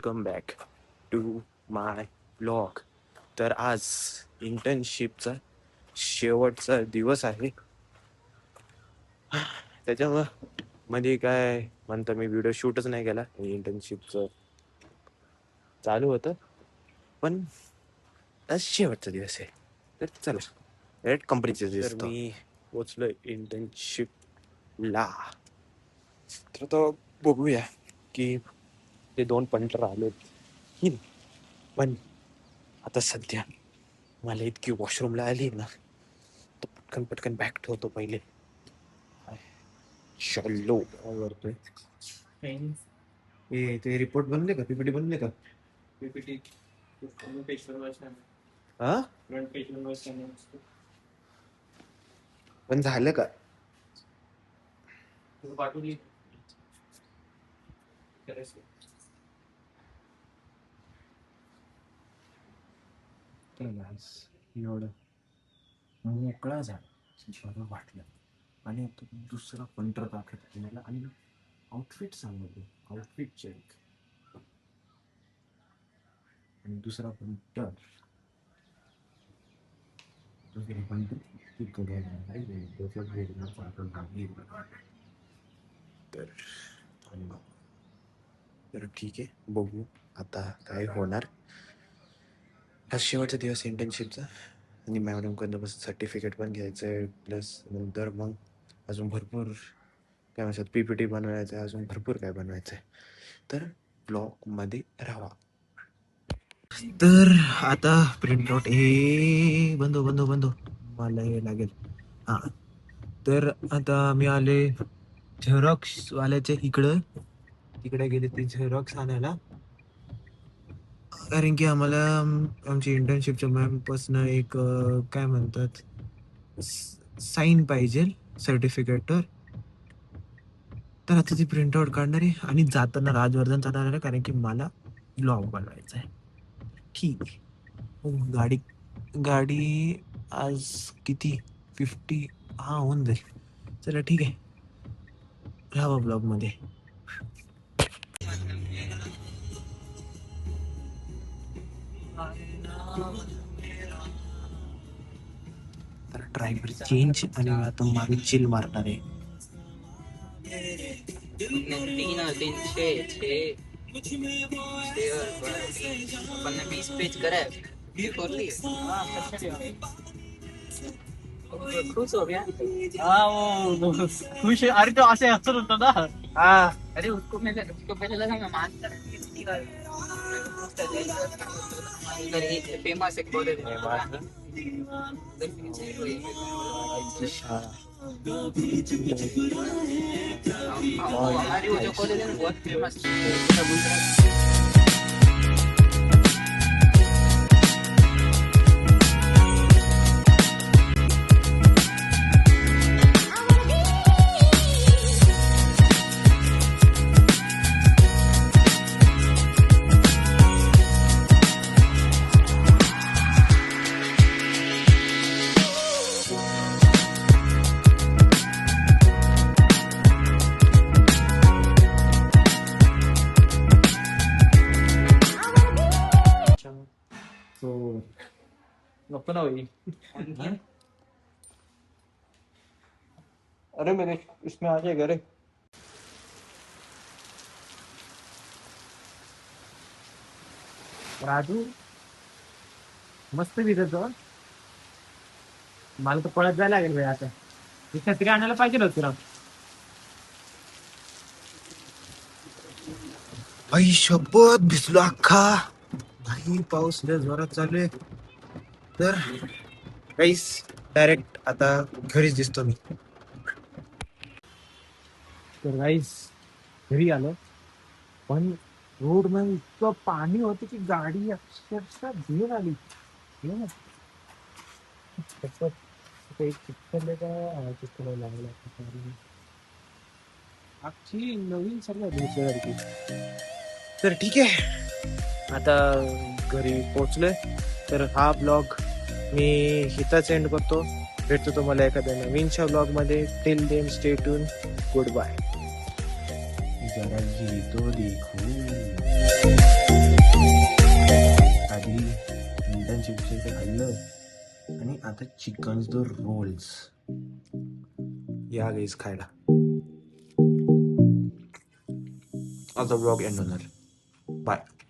Welcome back to my blog. तर आज इंटर्नशिपचा शेवटचा दिवस आहे. त्याच्यामुळं मध्ये काय म्हणतं मी व्हिडिओ शूटच नाही केला. इंटर्नशिपचं चालू होतं, पण आज शेवटचा दिवस आहे. तर चला रेड कंपनीचे दिवस. तर मी पोचलो इंटर्नशिपला. तर तो बघूया की ते 2 पंटर आलेत की नाही. पण आता सध्या मला इतकी वॉशरूमला आली ना, तर पटकन पटकन बॅग ठेवतो पहिले. चलो करतोय. ते रिपोर्ट बनले का? पीपीटी बनले का? पीपीटी हा पण झालं का? पाठवली एवढं मोकळा झाला बरं वाटलं. आणि आता दुसरा पंटर दाखवत मला आणि आउटफिट सांगतो. आउटफिट चेक आणि दुसरा पंटर तर ठीक आहे, बघू आता काय होणार. हा शेवटचा दिवस इंटर्नशिपचा आणि मॅडमकडनं बस सर्टिफिकेट पण घ्यायचं आहे. प्लस नंतर मग अजून भरपूर काय म्हणतात पीपीटी बनवायचं आहे, अजून भरपूर काय बनवायचं आहे. तर ब्लॉगमध्ये राहा. तर आता प्रिंटआउट बंदो मला हे लागेल. हा, तर आता मी आले झेरॉक्स वाल्याच्या तिकडे गेले ते झेरॉक्स आणायला. कारण की आम्हाला आमची इंटर्नशिपच्या मॅम पासून एक काय म्हणतात साईन पाहिजे सर्टिफिकेटवर. तर आता ती प्रिंटआउट काढणार आहे आणि जाताना राजवर्धन जाणार आहे, कारण की मला ब्लॉग बनवायचा आहे. ठीक आहे. गाडी आज किती 50 हा होऊन जाईल. चला ठीक आहे, राहा ब्लॉग मध्ये. तर ड्रायव्हर चेंज आणि आता मागे चिल मारणार आहे. 20 पेज कराय खुश हो गया. वो खुश है. अरे तो ऐसे हंसर होता ना. अरे उसको पहले लगा मैं मानता फेमस एक कॉलेज है. हमारी वो जो कॉलेज है ना बहुत फेमस है. नको ना भाई. अरे मेरे इसमें आ जाएगा रे. राजू मस्त दिसत हो. मला तर पळत जायला लागेल भाई. आता ही छत्री आणायला पाहिजे होती राव. आई शपथ भिजलो अख्खा. नाही, पाऊस लय जोरात चालू आहे. तर काहीच डायरेक्ट आता घरीच दिसतो मी. तर गाईस घरी आलो, पण रोड मध्ये इतकं पाणी होतं की गाडी अक्षरशः भिजून आली. एक चिखल लागला अख्खी नवीन सगळं दिवसासारखी. तर ठीक आहे, आता घरी पोचलोय. तर हा ब्लॉग मी इथंच एंड करतो. भेटतो तुम्हाला एखाद्या नवीनच्या ब्लॉग मध्ये. Till then stay tuned. Good bye. जरा जी तो देखो. भाई इंटर्नशिपचे ते खाल्लं आणि आता चिकन्स द रोल्स या गाईस खायला. आता ब्लॉग एंड होणार. बाय.